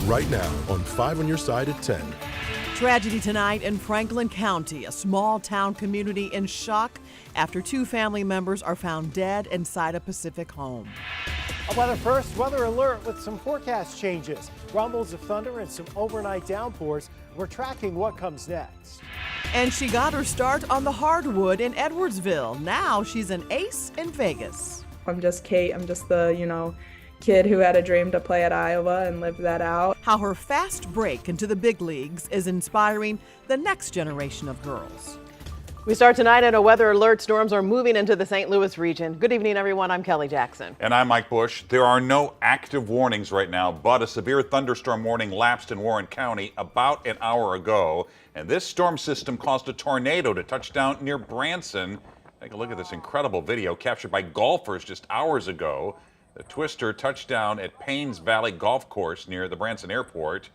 right now on 5 on Your Side at 10. Tragedy tonight in Franklin County, a small town community in shock after 2 family members are found dead inside a Pacific home. A weather first, weather alert with some forecast changes. Rumbles of thunder and some overnight downpours. We're tracking what comes next. And she got her start on the hardwood in Edwardsville. Now she's an ace in Vegas. I'm just Kate. I'm just the, kid who had a dream to play at Iowa and lived that out. How her fast break into the big leagues is inspiring the next generation of girls. We start tonight in a weather alert. Storms are moving into the St. Louis region. Good evening, everyone. I'm Kelly Jackson. And I'm Mike Bush. There are no active warnings right now, but a severe thunderstorm warning lapsed in Warren County about an hour ago. And this storm system caused a tornado to touch down near Branson. Take a look at this incredible video captured by golfers just hours ago. The twister touched down at Paynes Valley Golf Course near the Branson Airport.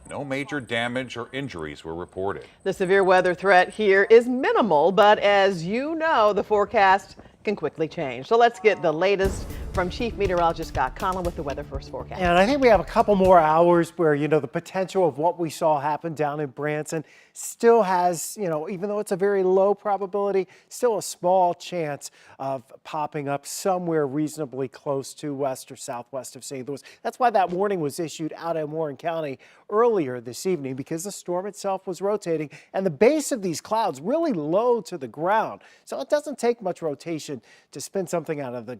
No major damage or injuries were reported. The severe weather threat here is minimal, but as you know, the forecast can quickly change. So let's get the latest from Chief Meteorologist Scott Conlon with the Weather First forecast. And I think we have a couple more hours where, the potential of what we saw happen down in Branson still has, even though it's a very low probability, still a small chance of popping up somewhere reasonably close to west or southwest of St. Louis. That's why that warning was issued out in Warren County earlier this evening, because the storm itself was rotating and the base of these clouds really low to the ground. So it doesn't take much rotation to spin something out of the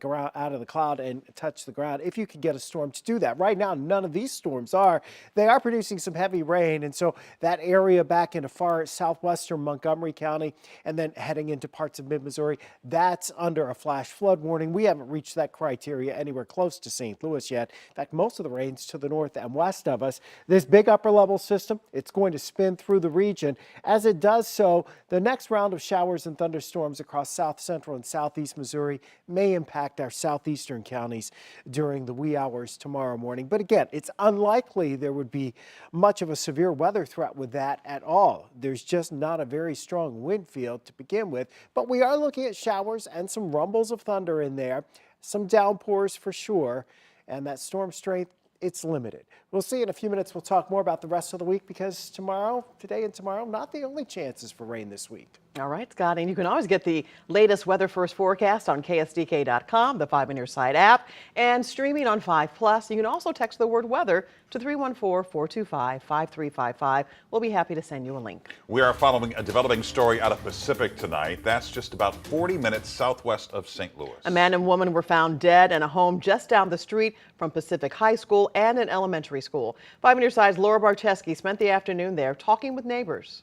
cloud and touch the ground if you could get a storm to do that. Right now, none of these storms are. They are producing some heavy rain, and so that area back into far southwestern Montgomery County and then heading into parts of mid-Missouri, that's under a flash flood warning. We haven't reached that criteria anywhere close to St. Louis yet. In fact, most of the rain's to the north and west of us. This big upper level system, it's going to spin through the region. As it does so, the next round of showers and thunderstorms across south central and southeast Missouri may impact our southeastern counties during the wee hours tomorrow morning. But again, it's unlikely there would be much of a severe weather threat with that at all. There's just not a very strong wind field to begin with, but we are looking at showers and some rumbles of thunder in there, some downpours for sure, and that storm strength, it's limited. We'll see in a few minutes. We'll talk more about the rest of the week, because today and tomorrow, not the only chances for rain this week. All right, Scott, and you can always get the latest Weather First forecast on KSDK.com, the 5 on Your Side app, and streaming on 5+. You can also text the word weather to 314-425-5355. We'll be happy to send you a link. We are following a developing story out of Pacific tonight. That's just about 40 minutes southwest of St. Louis. A man and woman were found dead in a home just down the street from Pacific High School and an elementary school. 5 on Your Side's Laura Barcheski spent the afternoon there talking with neighbors.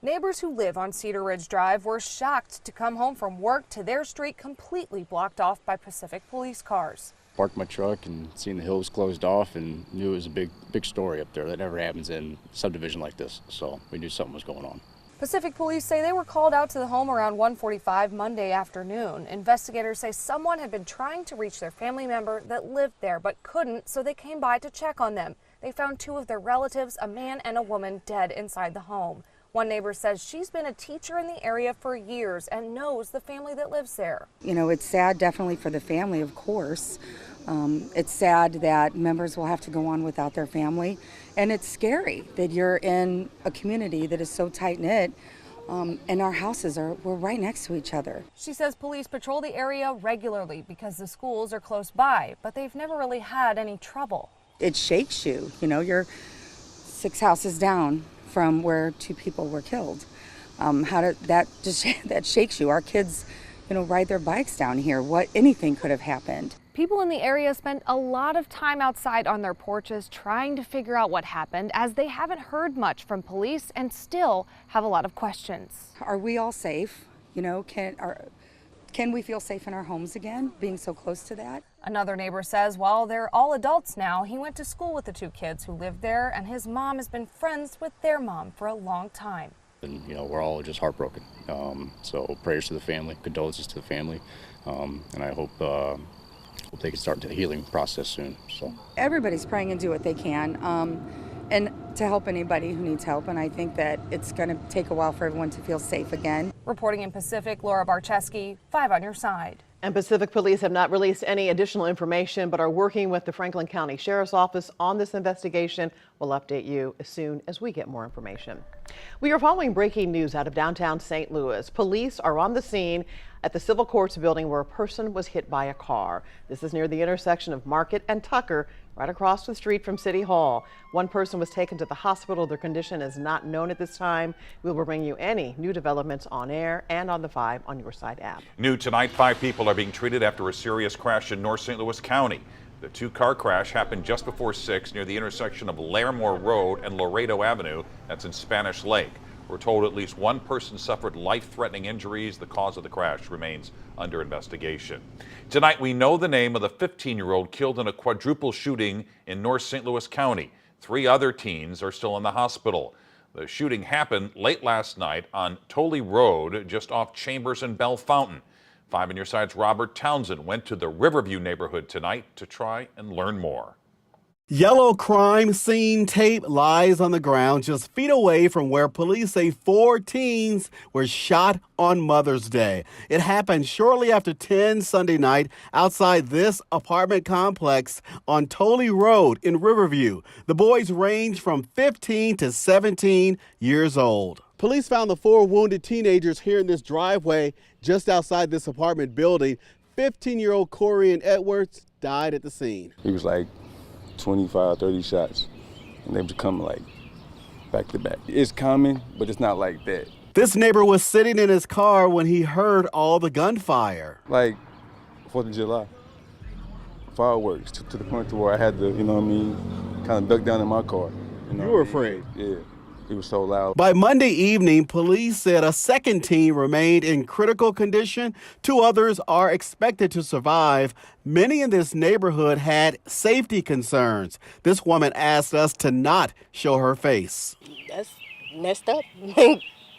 Neighbors who live on Cedar Ridge Drive were shocked to come home from work to their street completely blocked off by Pacific police cars. Parked my truck and seen the hills closed off and knew it was a big story up there. That never happens in a subdivision like this, so we knew something was going on. Pacific police say they were called out to the home around 1:45 Monday afternoon. Investigators say someone had been trying to reach their family member that lived there but couldn't, so they came by to check on them. They found 2 of their relatives, a man and a woman, dead inside the home. One neighbor says she's been a teacher in the area for years and knows the family that lives there. It's sad definitely for the family, of course. It's sad that members will have to go on without their family. And it's scary that you're in a community that is so tight-knit, and our houses we're right next to each other. She says police patrol the area regularly because the schools are close by, but they've never really had any trouble. It shakes you. You're 6 houses down from where 2 people were killed. That shakes you. Our kids, ride their bikes down here. Anything could have happened. People in the area spent a lot of time outside on their porches trying to figure out what happened, as they haven't heard much from police and still have a lot of questions. Are we all safe? Can we feel safe in our homes again, being so close to that? Another neighbor says while they're all adults now, he went to school with the 2 kids who lived there, and his mom has been friends with their mom for a long time. And, we're all just heartbroken. So prayers to the family, condolences to the family, and I hope they can start the healing process soon. So everybody's praying and do what they can, and to help anybody who needs help. And I think that it's going to take a while for everyone to feel safe again. Reporting in Pacific, Laura Barcheski, 5 on Your Side. And Pacific Police have not released any additional information, but are working with the Franklin County Sheriff's Office on this investigation. We'll update you as soon as we get more information. We are following breaking news out of downtown St. Louis. Police are on the scene at the Civil Courts building where a person was hit by a car. This is near the intersection of Market and Tucker, right across the street from City Hall. One person was taken to the hospital. Their condition is not known at this time. We will bring you any new developments on air and on the 5 on Your Side app. New tonight, 5 people are being treated after a serious crash in North St. Louis County. The 2-car crash happened just before 6 near the intersection of Larimore Road and Laredo Avenue. That's in Spanish Lake. We're told at least one person suffered life-threatening injuries. The cause of the crash remains under investigation. Tonight, we know the name of the 15-year-old killed in a quadruple shooting in North St. Louis County. 3 other teens are still in the hospital. The shooting happened late last night on Tolley Road, just off Chambers and Bell Fountain. 5 on Your Side's Robert Townsend went to the Riverview neighborhood tonight to try and learn more. Yellow crime scene tape lies on the ground just feet away from where police say 4 teens were shot on Mother's Day. It happened shortly after 10 Sunday night outside this apartment complex on Tolley Road in Riverview. The boys range from 15 to 17 years old. Police found the 4 wounded teenagers here in this driveway just outside this apartment building. 15-year-old Corian Edwards died at the scene. He was like 25, 30 shots, and they were coming like back to back. It's coming, but it's not like that. This neighbor was sitting in his car when he heard all the gunfire. Like 4th of July, fireworks to the point to where I had to, you know what I mean, kind of duck down in my car. You were afraid? Yeah. It was so loud. By Monday evening, police said a second teen remained in critical condition. 2 others are expected to survive. Many in this neighborhood had safety concerns. This woman asked us to not show her face. That's messed up.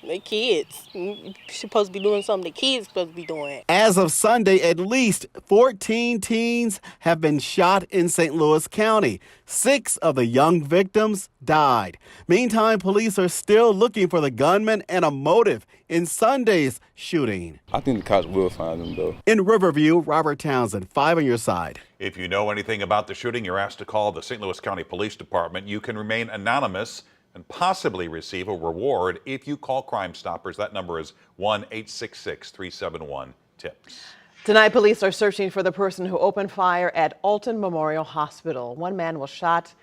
They kids. You're supposed to be doing something the kids supposed to be doing. As of Sunday, at least 14 teens have been shot in St. Louis County. 6 of the young victims died. Meantime, police are still looking for the gunman and a motive in Sunday's shooting. I think the cops will find them, though. In Riverview, Robert Townsend, 5 on Your Side. If you know anything about the shooting, you're asked to call the St. Louis County Police Department. You can remain anonymous and possibly receive a reward if you call Crime Stoppers. That number is 1-866-371-TIPS. Tonight, police are searching for the person who opened fire at Alton Memorial Hospital. One man was shot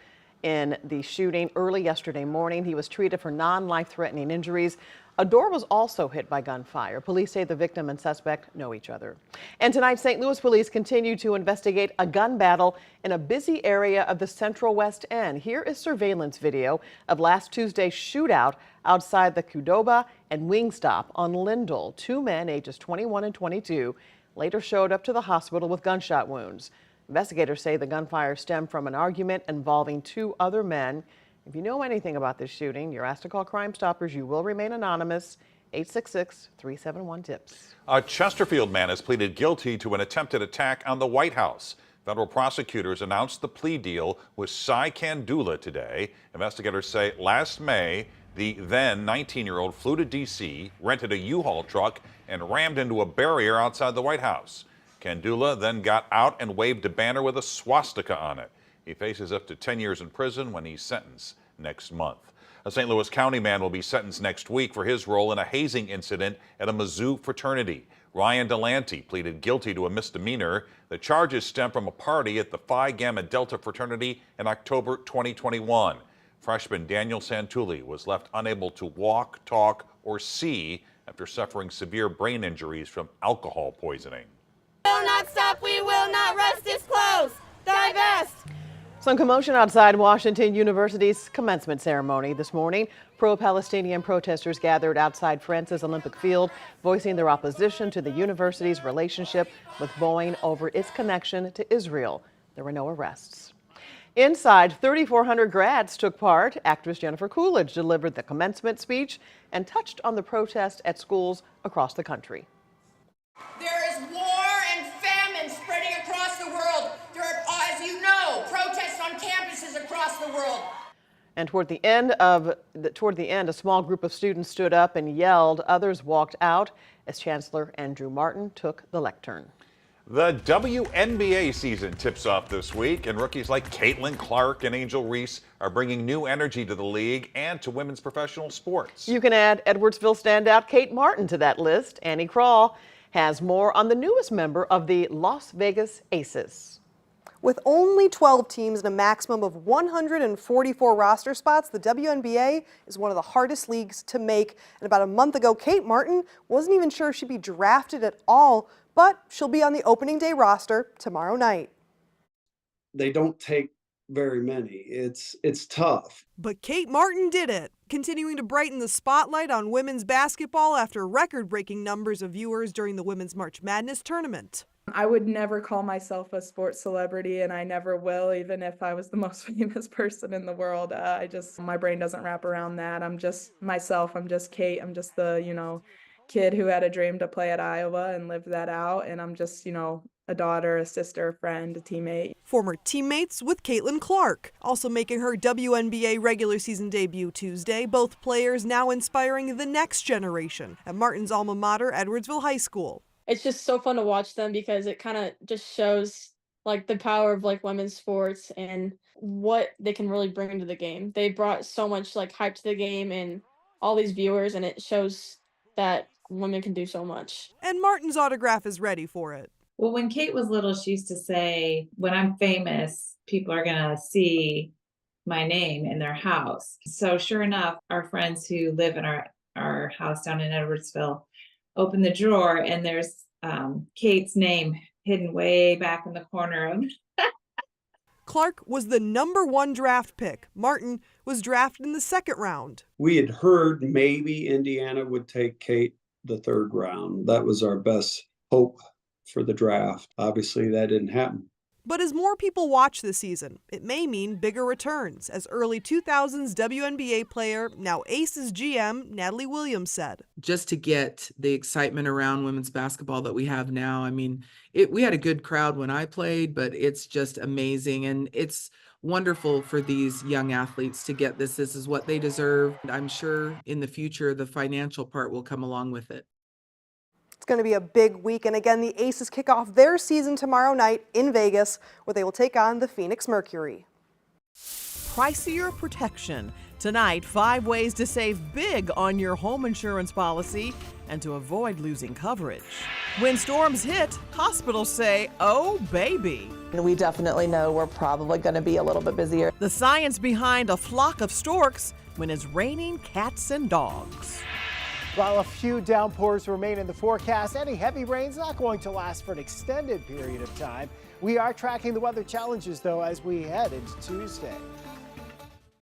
in the shooting early yesterday morning. He was treated for non-life-threatening injuries. A door was also hit by gunfire. Police say the victim and suspect know each other. And tonight, St. Louis police continue to investigate a gun battle in a busy area of the Central West End. Here is surveillance video of last Tuesday's shootout outside the Qdoba and Wingstop on Lindell. 2 men, ages 21 and 22, later showed up to the hospital with gunshot wounds. Investigators say the gunfire stemmed from an argument involving 2 other men. If you know anything about this shooting, you're asked to call Crime Stoppers. You will remain anonymous. 866-371-TIPS. A Chesterfield man has pleaded guilty to an attempted attack on the White House. Federal prosecutors announced the plea deal with Cy Kandula today. Investigators say last May, the then 19-year-old flew to D.C., rented a U-Haul truck, and rammed into a barrier outside the White House. Kandula then got out and waved a banner with a swastika on it. He faces up to 10 years in prison when he's sentenced next month. A St. Louis County man will be sentenced next week for his role in a hazing incident at a Mizzou fraternity. Ryan Delante pleaded guilty to a misdemeanor. The charges stem from a party at the Phi Gamma Delta fraternity in October 2021. Freshman Daniel Santulli was left unable to walk, talk, or see after suffering severe brain injuries from alcohol poisoning. We will not stop, we will not rest, it's closed. Divest. Some commotion outside Washington University's commencement ceremony this morning. Pro-Palestinian protesters gathered outside Francis Olympic Field, voicing their opposition to the university's relationship with Boeing over its connection to Israel. There were no arrests. Inside, 3,400 grads took part. Actress Jennifer Coolidge delivered the commencement speech and touched on the protest at schools across the country. There is war and famine spreading across the world. There are, as you know, protests on campuses across the world. And toward the end, a small group of students stood up and yelled. Others walked out as Chancellor Andrew Martin took the lectern. The WNBA season tips off this week, and rookies like Caitlin Clark and Angel Reese are bringing new energy to the league and to women's professional sports. You can add Edwardsville standout Kate Martin to that list. Annie Krall has more on the newest member of the Las Vegas Aces. With only 12 teams and a maximum of 144 roster spots, the WNBA is one of the hardest leagues to make. And about a month ago, Kate Martin wasn't even sure she'd be drafted at all, but she'll be on the opening day roster tomorrow night. They don't take very many. It's tough. But Kate Martin did it, continuing to brighten the spotlight on women's basketball after record-breaking numbers of viewers during the Women's March Madness tournament. I would never call myself a sports celebrity, and I never will, even if I was the most famous person in the world. My brain doesn't wrap around that. I'm just myself. I'm just Kate. I'm just the, kid who had a dream to play at Iowa and lived that out. And I'm just, a daughter, a sister, a friend, a teammate. Former teammates with Caitlin Clark, also making her WNBA regular season debut Tuesday. Both players now inspiring the next generation at Martin's alma mater, Edwardsville High School. It's just so fun to watch them because it kind of just shows the power of women's sports and what they can really bring into the game. They brought so much hype to the game and all these viewers, and it shows that women can do so much. And Martin's autograph is ready for it. Well, when Kate was little, she used to say, when I'm famous, people are going to see my name in their house. So sure enough, our friends who live in our house down in Edwardsville open the drawer, and there's Kate's name hidden way back in the corner of Clark was the #1 draft pick. Martin was drafted in the 2nd round. We had heard maybe Indiana would take Kate the 3rd round. That was our best hope for the draft. Obviously, that didn't happen. But as more people watch this season, it may mean bigger returns, as early 2000s WNBA player, now Aces GM, Natalie Williams said. Just to get the excitement around women's basketball that we have now, we had a good crowd when I played, but it's just amazing. And it's wonderful for these young athletes to get this. This is what they deserve. I'm sure in the future, the financial part will come along with it. It's going to be a big week, and again, the Aces kick off their season tomorrow night in Vegas, where they will take on the Phoenix Mercury. Pricier protection. Tonight, 5 ways to save big on your home insurance policy and to avoid losing coverage. When storms hit, hospitals say, oh, baby. We definitely know we're probably going to be a little bit busier. The science behind a flock of storks when it's raining cats and dogs. While a few downpours remain in the forecast, any heavy rain's not going to last for an extended period of time. We are tracking the weather challenges, though, as we head into Tuesday.